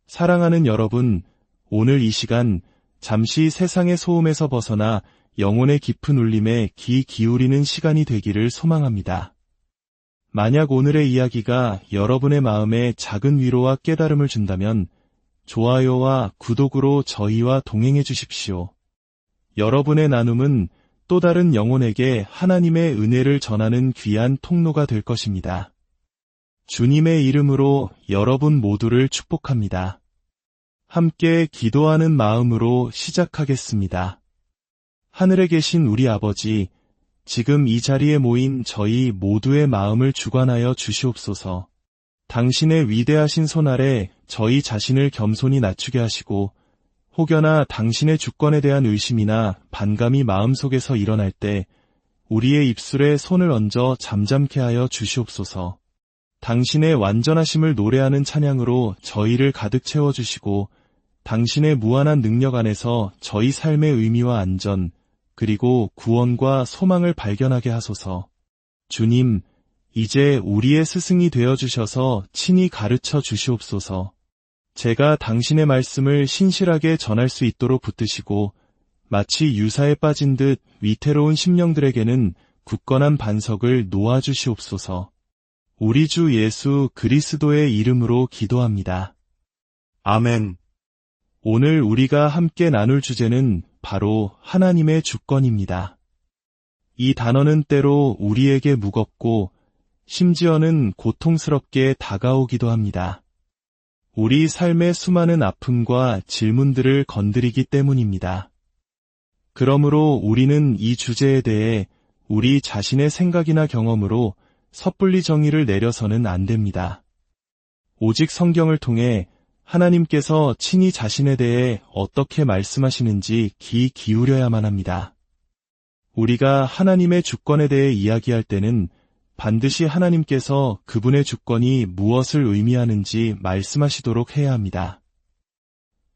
사랑하는 여러분, 오늘 이 시간 잠시 세상의 소음에서 벗어나 영혼의 깊은 울림에 귀 기울이는 시간이 되기를 소망합니다. 만약 오늘의 이야기가 여러분의 마음에 작은 위로와 깨달음을 준다면 좋아요와 구독으로 저희와 동행해 주십시오. 여러분의 나눔은 또 다른 영혼에게 하나님의 은혜를 전하는 귀한 통로가 될 것입니다. 주님의 이름으로 여러분 모두를 축복합니다. 함께 기도하는 마음으로 시작하겠습니다. 하늘에 계신 우리 아버지, 지금 이 자리에 모인 저희 모두의 마음을 주관하여 주시옵소서. 당신의 위대하신 손 아래 저희 자신을 겸손히 낮추게 하시고 혹여나 당신의 주권에 대한 의심이나 반감이 마음속에서 일어날 때 우리의 입술에 손을 얹어 잠잠케 하여 주시옵소서. 당신의 완전하심을 노래하는 찬양으로 저희를 가득 채워주시고 당신의 무한한 능력 안에서 저희 삶의 의미와 안전 그리고 구원과 소망을 발견하게 하소서. 주님, 이제 우리의 스승이 되어주셔서 친히 가르쳐 주시옵소서. 제가 당신의 말씀을 신실하게 전할 수 있도록 붙드시고 마치 유사에 빠진 듯 위태로운 심령들에게는 굳건한 반석을 놓아주시옵소서. 우리 주 예수 그리스도의 이름으로 기도합니다. 아멘. 오늘 우리가 함께 나눌 주제는 바로 하나님의 주권입니다. 이 단어는 때로 우리에게 무겁고 심지어는 고통스럽게 다가오기도 합니다. 우리 삶의 수많은 아픔과 질문들을 건드리기 때문입니다. 그러므로 우리는 이 주제에 대해 우리 자신의 생각이나 경험으로 섣불리 정의를 내려서는 안 됩니다. 오직 성경을 통해 하나님께서 친히 자신에 대해 어떻게 말씀하시는지 귀 기울여야만 합니다. 우리가 하나님의 주권에 대해 이야기할 때는 반드시 하나님께서 그분의 주권이 무엇을 의미하는지 말씀하시도록 해야 합니다.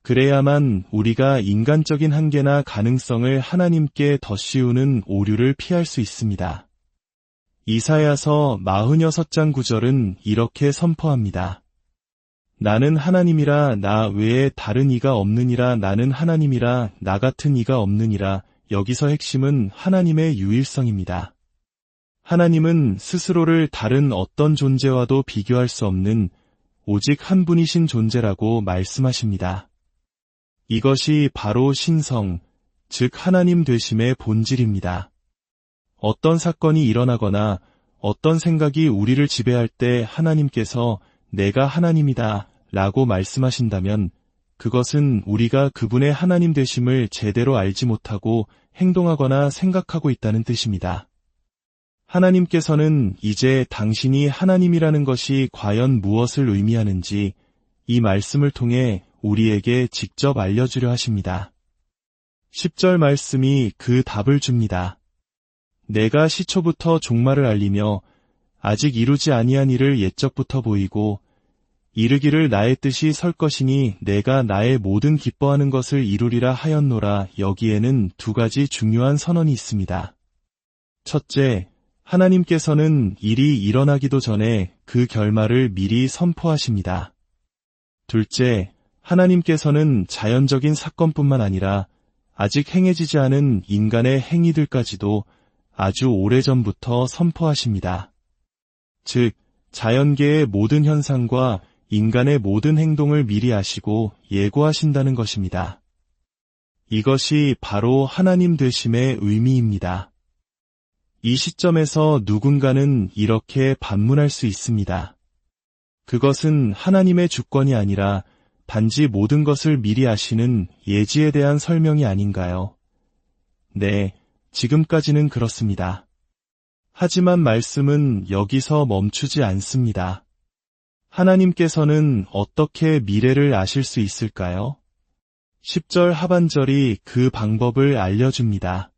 그래야만 우리가 인간적인 한계나 가능성을 하나님께 덧씌우는 오류를 피할 수 있습니다. 이사야서 46장 9절은 이렇게 선포합니다. 나는 하나님이라 나 외에 다른 이가 없느니라. 나는 하나님이라 나 같은 이가 없느니라. 여기서 핵심은 하나님의 유일성입니다. 하나님은 스스로를 다른 어떤 존재와도 비교할 수 없는 오직 한 분이신 존재라고 말씀하십니다. 이것이 바로 신성, 즉 하나님 되심의 본질입니다. 어떤 사건이 일어나거나 어떤 생각이 우리를 지배할 때 하나님께서 내가 하나님이다 라고 말씀하신다면 그것은 우리가 그분의 하나님 되심을 제대로 알지 못하고 행동하거나 생각하고 있다는 뜻입니다. 하나님께서는 이제 당신이 하나님이라는 것이 과연 무엇을 의미하는지 이 말씀을 통해 우리에게 직접 알려주려 하십니다. 10절 말씀이 그 답을 줍니다. 내가 시초부터 종말을 알리며 아직 이루지 아니한 일을 옛적부터 보이고 이르기를 나의 뜻이 설 것이니 내가 나의 모든 기뻐하는 것을 이루리라 하였노라. 여기에는 두 가지 중요한 선언이 있습니다. 첫째, 하나님께서는 일이 일어나기도 전에 그 결말을 미리 선포하십니다. 둘째, 하나님께서는 자연적인 사건뿐만 아니라 아직 행해지지 않은 인간의 행위들까지도 아주 오래전부터 선포하십니다. 즉, 자연계의 모든 현상과 인간의 모든 행동을 미리 아시고 예고하신다는 것입니다. 이것이 바로 하나님 되심의 의미입니다. 이 시점에서 누군가는 이렇게 반문할 수 있습니다. 그것은 하나님의 주권이 아니라 단지 모든 것을 미리 아시는 예지에 대한 설명이 아닌가요? 네, 지금까지는 그렇습니다. 하지만 말씀은 여기서 멈추지 않습니다. 하나님께서는 어떻게 미래를 아실 수 있을까요? 10절 하반절이 그 방법을 알려줍니다.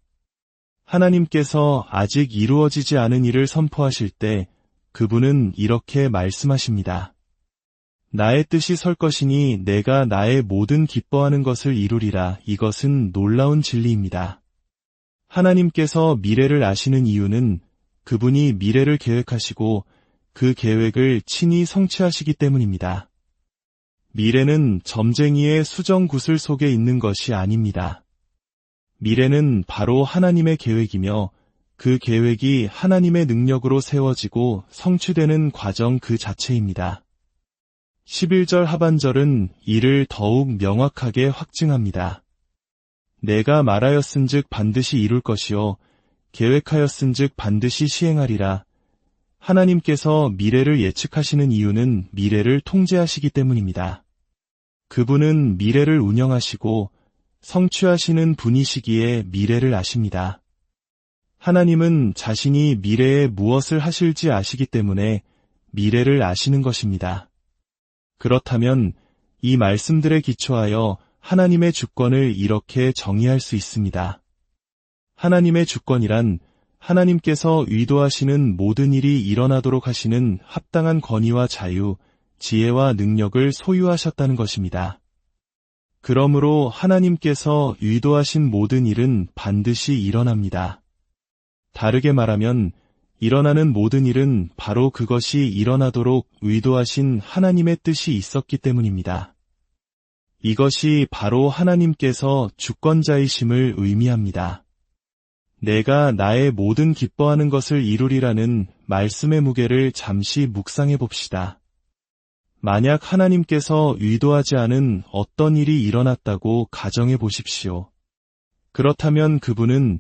하나님께서 아직 이루어지지 않은 일을 선포하실 때 그분은 이렇게 말씀하십니다. 나의 뜻이 설 것이니 내가 나의 모든 기뻐하는 것을 이루리라. 이것은 놀라운 진리입니다. 하나님께서 미래를 아시는 이유는 그분이 미래를 계획하시고 그 계획을 친히 성취하시기 때문입니다. 미래는 점쟁이의 수정구슬 속에 있는 것이 아닙니다. 미래는 바로 하나님의 계획이며 그 계획이 하나님의 능력으로 세워지고 성취되는 과정 그 자체입니다. 11절 하반절은 이를 더욱 명확하게 확증합니다. 내가 말하였은즉 반드시 이룰 것이요 계획하였은즉 반드시 시행하리라. 하나님께서 미래를 예측하시는 이유는 미래를 통제하시기 때문입니다. 그분은 미래를 운영하시고 성취하시는 분이시기에 미래를 아십니다. 하나님은 자신이 미래에 무엇을 하실지 아시기 때문에 미래를 아시는 것입니다. 그렇다면 이 말씀들에 기초하여 하나님의 주권을 이렇게 정의할 수 있습니다. 하나님의 주권이란 하나님께서 의도하시는 모든 일이 일어나도록 하시는 합당한 권위와 자유, 지혜와 능력을 소유하셨다는 것입니다. 그러므로 하나님께서 의도하신 모든 일은 반드시 일어납니다. 다르게 말하면 일어나는 모든 일은 바로 그것이 일어나도록 의도하신 하나님의 뜻이 있었기 때문입니다. 이것이 바로 하나님께서 주권자이심을 의미합니다. 내가 나의 모든 기뻐하는 것을 이루리라는 말씀의 무게를 잠시 묵상해 봅시다. 만약 하나님께서 의도하지 않은 어떤 일이 일어났다고 가정해 보십시오. 그렇다면 그분은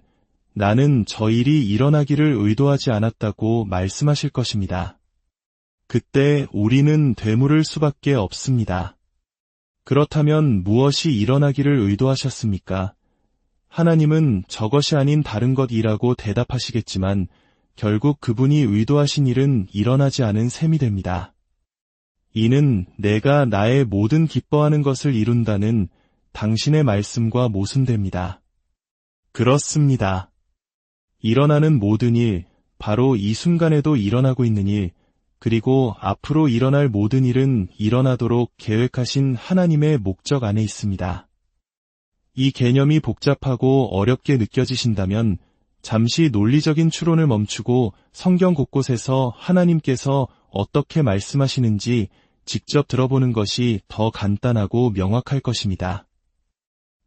나는 저 일이 일어나기를 의도하지 않았다고 말씀하실 것입니다. 그때 우리는 되물을 수밖에 없습니다. 그렇다면 무엇이 일어나기를 의도하셨습니까? 하나님은 저것이 아닌 다른 것이라고 대답하시겠지만 결국 그분이 의도하신 일은 일어나지 않은 셈이 됩니다. 이는 내가 나의 모든 기뻐하는 것을 이룬다는 당신의 말씀과 모순됩니다. 그렇습니다. 일어나는 모든 일, 바로 이 순간에도 일어나고 있는 일, 그리고 앞으로 일어날 모든 일은 일어나도록 계획하신 하나님의 목적 안에 있습니다. 이 개념이 복잡하고 어렵게 느껴지신다면 잠시 논리적인 추론을 멈추고 성경 곳곳에서 하나님께서 어떻게 말씀하시는지 직접 들어보는 것이 더 간단하고 명확할 것입니다.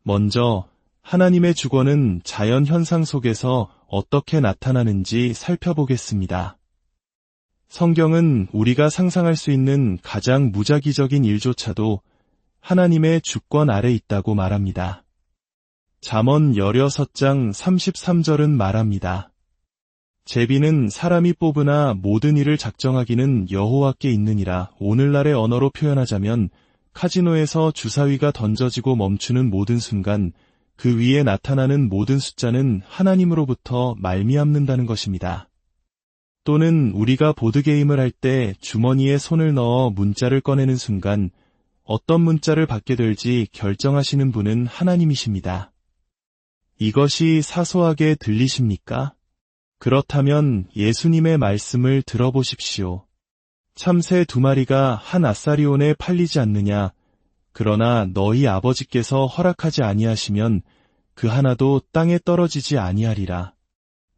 먼저 하나님의 주권은 자연 현상 속에서 어떻게 나타나는지 살펴보겠습니다. 성경은 우리가 상상할 수 있는 가장 무작위적인 일조차도 하나님의 주권 아래 있다고 말합니다. 잠언 16장 33절은 말합니다. 제비는 사람이 뽑으나 모든 일을 작정하기는 여호와께 있느니라. 오늘날의 언어로 표현하자면 카지노에서 주사위가 던져지고 멈추는 모든 순간 그 위에 나타나는 모든 숫자는 하나님으로부터 말미암는다는 것입니다. 또는 우리가 보드게임을 할 때 주머니에 손을 넣어 문자를 꺼내는 순간 어떤 문자를 받게 될지 결정하시는 분은 하나님이십니다. 이것이 사소하게 들리십니까? 그렇다면 예수님의 말씀을 들어보십시오. 참새 2마리가 한 아사리온에 팔리지 않느냐? 그러나 너희 아버지께서 허락하지 아니하시면 그 하나도 땅에 떨어지지 아니하리라.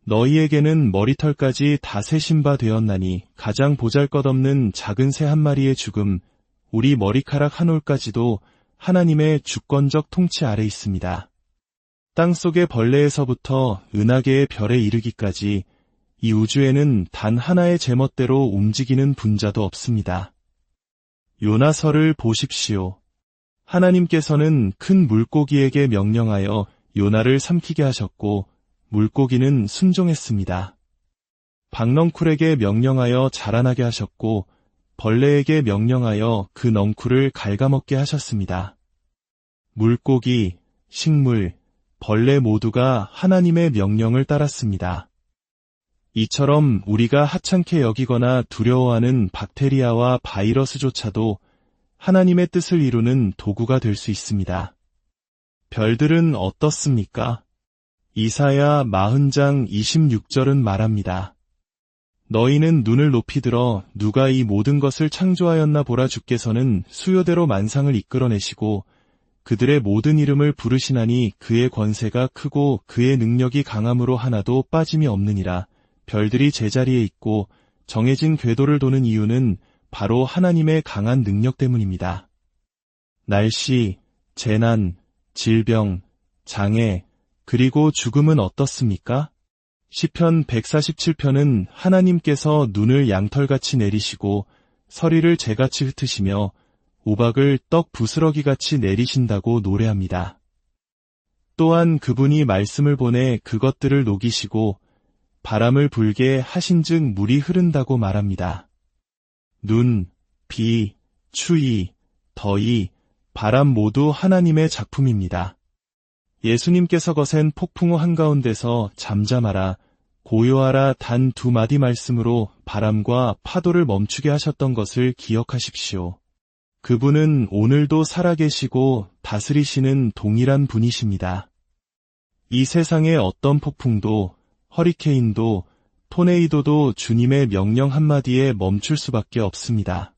너희에게는 머리털까지 다 세신 바 되었나니 가장 보잘것없는 작은 새 한 마리의 죽음, 우리 머리카락 한 올까지도 하나님의 주권적 통치 아래 있습니다. 땅속의 벌레에서부터 은하계의 별에 이르기까지 이 우주에는 단 하나의 제멋대로 움직이는 분자도 없습니다. 요나서를 보십시오. 하나님께서는 큰 물고기에게 명령하여 요나를 삼키게 하셨고 물고기는 순종했습니다. 박넝쿨에게 명령하여 자라나게 하셨고 벌레에게 명령하여 그 넝쿨을 갉아먹게 하셨습니다. 물고기, 식물, 벌레 모두가 하나님의 명령을 따랐습니다. 이처럼 우리가 하찮게 여기거나 두려워하는 박테리아와 바이러스조차도 하나님의 뜻을 이루는 도구가 될 수 있습니다. 별들은 어떻습니까? 이사야 40장 26절은 말합니다. 너희는 눈을 높이 들어 누가 이 모든 것을 창조하였나 보라. 주께서는 수요대로 만상을 이끌어내시고 그들의 모든 이름을 부르시나니 그의 권세가 크고 그의 능력이 강함으로 하나도 빠짐이 없느니라. 별들이 제자리에 있고 정해진 궤도를 도는 이유는 바로 하나님의 강한 능력 때문입니다. 날씨, 재난, 질병, 장애, 그리고 죽음은 어떻습니까? 시편 147편은 하나님께서 눈을 양털같이 내리시고 서리를 재같이 흩으시며 우박을 떡 부스러기같이 내리신다고 노래합니다. 또한 그분이 말씀을 보내 그것들을 녹이시고 바람을 불게 하신즉 물이 흐른다고 말합니다. 눈, 비, 추위, 더위, 바람 모두 하나님의 작품입니다. 예수님께서 거센 폭풍우 한가운데서 잠잠하라, 고요하라 단 2마디 말씀으로 바람과 파도를 멈추게 하셨던 것을 기억하십시오. 그분은 오늘도 살아계시고 다스리시는 동일한 분이십니다. 이 세상의 어떤 폭풍도, 허리케인도, 토네이도도 주님의 명령 한마디에 멈출 수밖에 없습니다.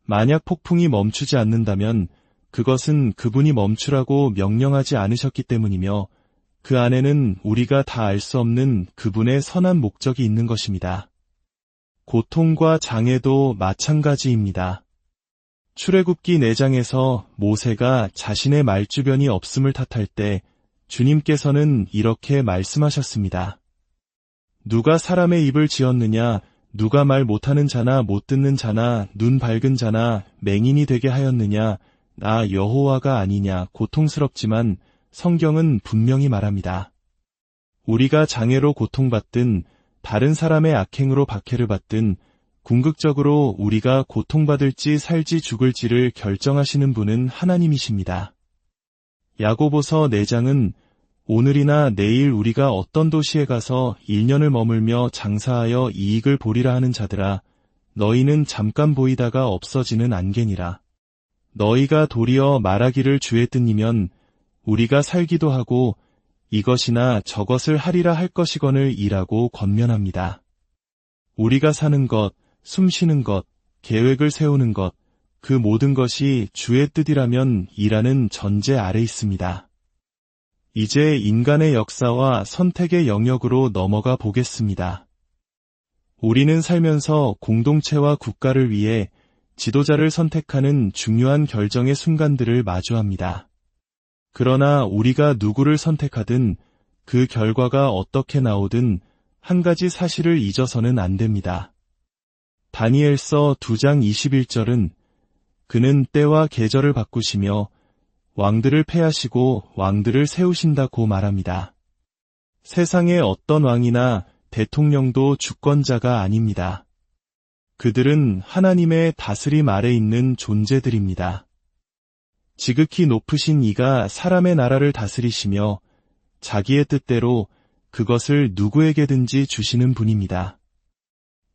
만약 폭풍이 멈추지 않는다면 그것은 그분이 멈추라고 명령하지 않으셨기 때문이며 그 안에는 우리가 다 알 수 없는 그분의 선한 목적이 있는 것입니다. 고통과 장애도 마찬가지입니다. 출애굽기 4장에서 모세가 자신의 말주변이 없음을 탓할 때 주님께서는 이렇게 말씀하셨습니다. 누가 사람의 입을 지었느냐, 누가 말 못하는 자나 못 듣는 자나 눈 밝은 자나 맹인이 되게 하였느냐, 나 여호와가 아니냐. 고통스럽지만 성경은 분명히 말합니다. 우리가 장애로 고통받든 다른 사람의 악행으로 박해를 받든 궁극적으로 우리가 고통받을지 살지 죽을지를 결정하시는 분은 하나님이십니다. 야고보서 4장은 오늘이나 내일 우리가 어떤 도시에 가서 1년을 머물며 장사하여 이익을 보리라 하는 자들아, 너희는 잠깐 보이다가 없어지는 안개니라. 너희가 도리어 말하기를 주의 뜻이면 우리가 살기도 하고 이것이나 저것을 하리라 할 것이거늘 이라고 권면합니다. 우리가 사는 것, 숨쉬는 것, 계획을 세우는 것, 그 모든 것이 주의 뜻이라면 이라는 전제 아래 있습니다. 이제 인간의 역사와 선택의 영역으로 넘어가 보겠습니다. 우리는 살면서 공동체와 국가를 위해 지도자를 선택하는 중요한 결정의 순간들을 마주합니다. 그러나 우리가 누구를 선택하든 그 결과가 어떻게 나오든 한 가지 사실을 잊어서는 안 됩니다. 다니엘서 2장 21절은 그는 때와 계절을 바꾸시며 왕들을 패하시고 왕들을 세우신다고 말합니다. 세상의 어떤 왕이나 대통령도 주권자가 아닙니다. 그들은 하나님의 다스림 아래 있는 존재들입니다. 지극히 높으신 이가 사람의 나라를 다스리시며 자기의 뜻대로 그것을 누구에게든지 주시는 분입니다.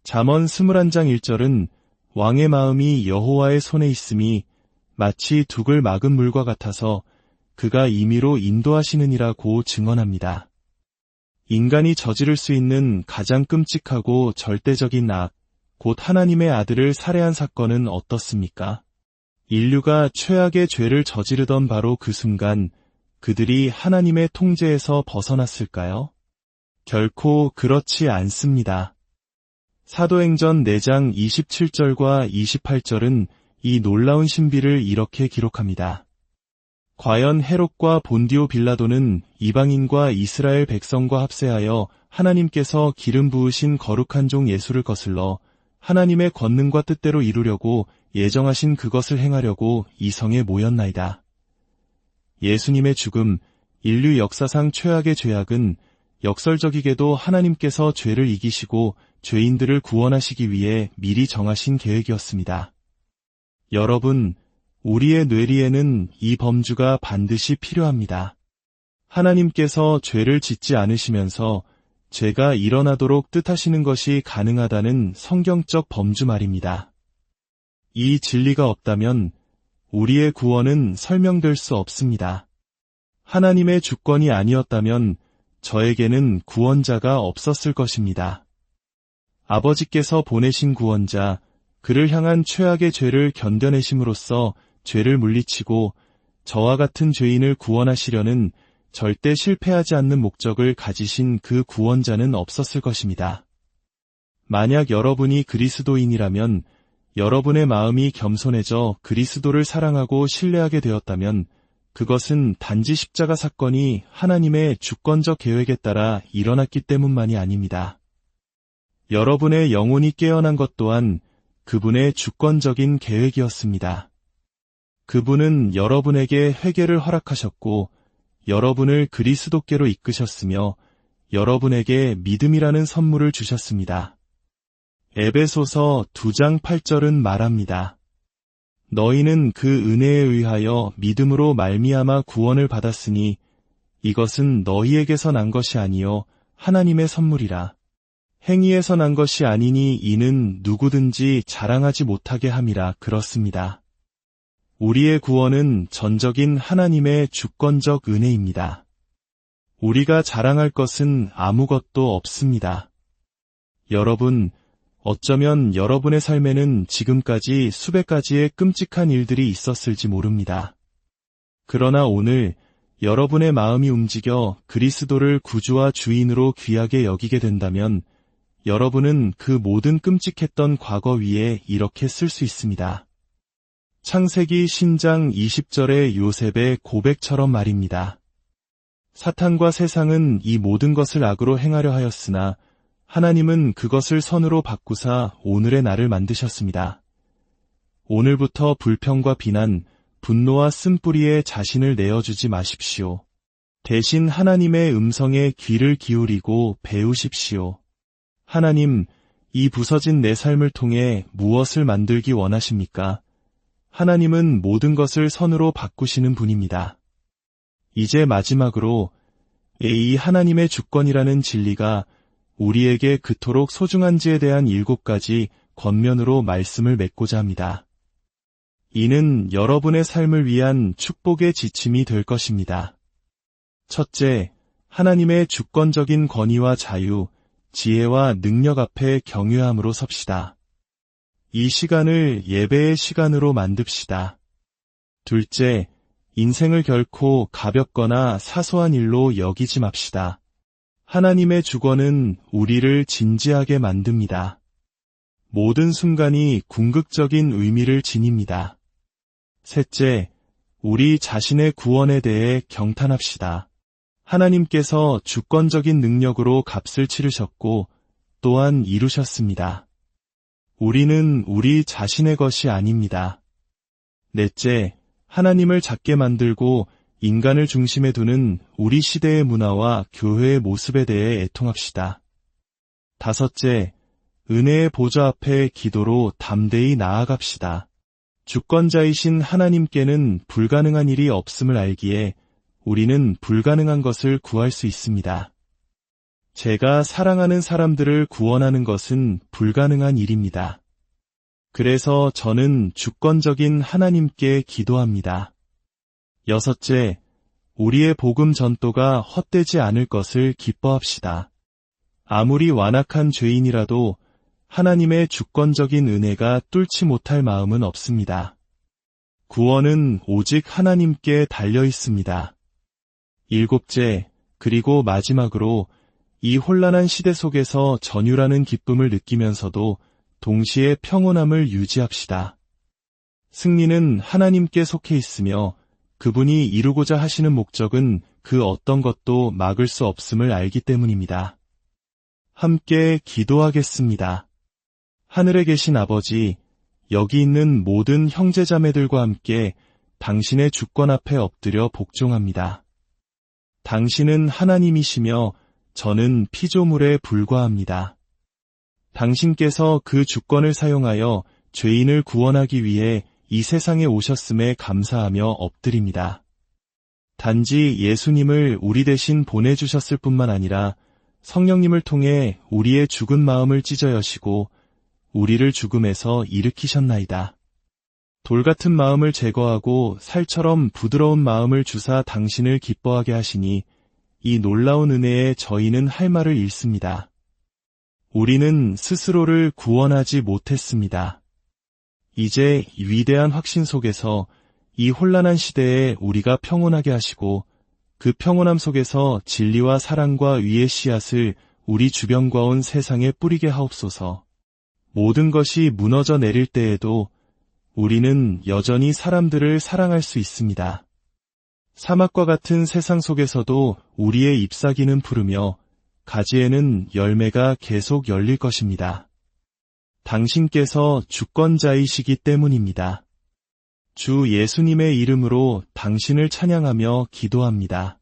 잠언 21장 1절은 왕의 마음이 여호와의 손에 있음이 마치 둑을 막은 물과 같아서 그가 임의로 인도하시느니라고 증언합니다. 인간이 저지를 수 있는 가장 끔찍하고 절대적인 악, 곧 하나님의 아들을 살해한 사건은 어떻습니까? 인류가 최악의 죄를 저지르던 바로 그 순간 그들이 하나님의 통제에서 벗어났을까요? 결코 그렇지 않습니다. 사도행전 4장 27절과 28절은 이 놀라운 신비를 이렇게 기록합니다. 과연 헤롯과 본디오 빌라도는 이방인과 이스라엘 백성과 합세하여 하나님께서 기름 부으신 거룩한 종 예수를 거슬러 하나님의 권능과 뜻대로 이루려고 예정하신 그것을 행하려고 이 성에 모였나이다. 예수님의 죽음, 인류 역사상 최악의 죄악은 역설적이게도 하나님께서 죄를 이기시고 죄인들을 구원하시기 위해 미리 정하신 계획이었습니다. 여러분, 우리의 뇌리에는 이 범주가 반드시 필요합니다. 하나님께서 죄를 짓지 않으시면서 죄가 일어나도록 뜻하시는 것이 가능하다는 성경적 범주 말입니다. 이 진리가 없다면 우리의 구원은 설명될 수 없습니다. 하나님의 주권이 아니었다면 저에게는 구원자가 없었을 것입니다. 아버지께서 보내신 구원자, 그를 향한 최악의 죄를 견뎌내심으로써 죄를 물리치고 저와 같은 죄인을 구원하시려는 절대 실패하지 않는 목적을 가지신 그 구원자는 없었을 것입니다. 만약 여러분이 그리스도인이라면 여러분의 마음이 겸손해져 그리스도를 사랑하고 신뢰하게 되었다면 그것은 단지 십자가 사건이 하나님의 주권적 계획에 따라 일어났기 때문만이 아닙니다. 여러분의 영혼이 깨어난 것 또한 그분의 주권적인 계획이었습니다. 그분은 여러분에게 회개를 허락하셨고 여러분을 그리스도께로 이끄셨으며 여러분에게 믿음이라는 선물을 주셨습니다. 에베소서 2장 8절은 말합니다. 너희는 그 은혜에 의하여 믿음으로 말미암아 구원을 받았으니 이것은 너희에게서 난 것이 아니요 하나님의 선물이라. 행위에서 난 것이 아니니 이는 누구든지 자랑하지 못하게 함이라. 그렇습니다. 우리의 구원은 전적인 하나님의 주권적 은혜입니다. 우리가 자랑할 것은 아무것도 없습니다. 여러분, 어쩌면 여러분의 삶에는 지금까지 수백 가지의 끔찍한 일들이 있었을지 모릅니다. 그러나 오늘 여러분의 마음이 움직여 그리스도를 구주와 주인으로 귀하게 여기게 된다면 여러분은 그 모든 끔찍했던 과거 위에 이렇게 쓸 수 있습니다. 창세기 신장 20절의 요셉의 고백처럼 말입니다. 사탄과 세상은 이 모든 것을 악으로 행하려 하였으나 하나님은 그것을 선으로 바꾸사 오늘의 나를 만드셨습니다. 오늘부터 불평과 비난, 분노와 쓴뿌리에 자신을 내어주지 마십시오. 대신 하나님의 음성에 귀를 기울이고 배우십시오. 하나님, 이 부서진 내 삶을 통해 무엇을 만들기 원하십니까? 하나님은 모든 것을 선으로 바꾸시는 분입니다. 이제 마지막으로 이 하나님의 주권이라는 진리가 우리에게 그토록 소중한지에 대한 7가지 권면으로 말씀을 맺고자 합니다. 이는 여러분의 삶을 위한 축복의 지침이 될 것입니다. 첫째, 하나님의 주권적인 권위와 자유, 지혜와 능력 앞에 경외함으로 섭시다. 이 시간을 예배의 시간으로 만듭시다. 둘째, 인생을 결코 가볍거나 사소한 일로 여기지 맙시다. 하나님의 주권은 우리를 진지하게 만듭니다. 모든 순간이 궁극적인 의미를 지닙니다. 셋째, 우리 자신의 구원에 대해 경탄합시다. 하나님께서 주권적인 능력으로 값을 치르셨고 또한 이루셨습니다. 우리는 우리 자신의 것이 아닙니다. 넷째, 하나님을 작게 만들고 인간을 중심에 두는 우리 시대의 문화와 교회의 모습에 대해 애통합시다. 다섯째, 은혜의 보좌 앞에 기도로 담대히 나아갑시다. 주권자이신 하나님께는 불가능한 일이 없음을 알기에 우리는 불가능한 것을 구할 수 있습니다. 제가 사랑하는 사람들을 구원하는 것은 불가능한 일입니다. 그래서 저는 주권적인 하나님께 기도합니다. 여섯째, 우리의 복음 전도가 헛되지 않을 것을 기뻐합시다. 아무리 완악한 죄인이라도 하나님의 주권적인 은혜가 뚫지 못할 마음은 없습니다. 구원은 오직 하나님께 달려 있습니다. 일곱째, 그리고 마지막으로 이 혼란한 시대 속에서 전율하는 기쁨을 느끼면서도 동시에 평온함을 유지합시다. 승리는 하나님께 속해 있으며 그분이 이루고자 하시는 목적은 그 어떤 것도 막을 수 없음을 알기 때문입니다. 함께 기도하겠습니다. 하늘에 계신 아버지, 여기 있는 모든 형제자매들과 함께 당신의 주권 앞에 엎드려 복종합니다. 당신은 하나님이시며 저는 피조물에 불과합니다. 당신께서 그 주권을 사용하여 죄인을 구원하기 위해 이 세상에 오셨음에 감사하며 엎드립니다. 단지 예수님을 우리 대신 보내주셨을 뿐만 아니라 성령님을 통해 우리의 죽은 마음을 찢어 여시고 우리를 죽음에서 일으키셨나이다. 돌 같은 마음을 제거하고 살처럼 부드러운 마음을 주사 당신을 기뻐하게 하시니 이 놀라운 은혜에 저희는 할 말을 잃습니다. 우리는 스스로를 구원하지 못했습니다. 이제 위대한 확신 속에서 이 혼란한 시대에 우리가 평온하게 하시고 그 평온함 속에서 진리와 사랑과 의의 씨앗을 우리 주변과 온 세상에 뿌리게 하옵소서. 모든 것이 무너져 내릴 때에도 우리는 여전히 사람들을 사랑할 수 있습니다. 사막과 같은 세상 속에서도 우리의 잎사귀는 푸르며 가지에는 열매가 계속 열릴 것입니다. 당신께서 주권자이시기 때문입니다. 주 예수님의 이름으로 당신을 찬양하며 기도합니다.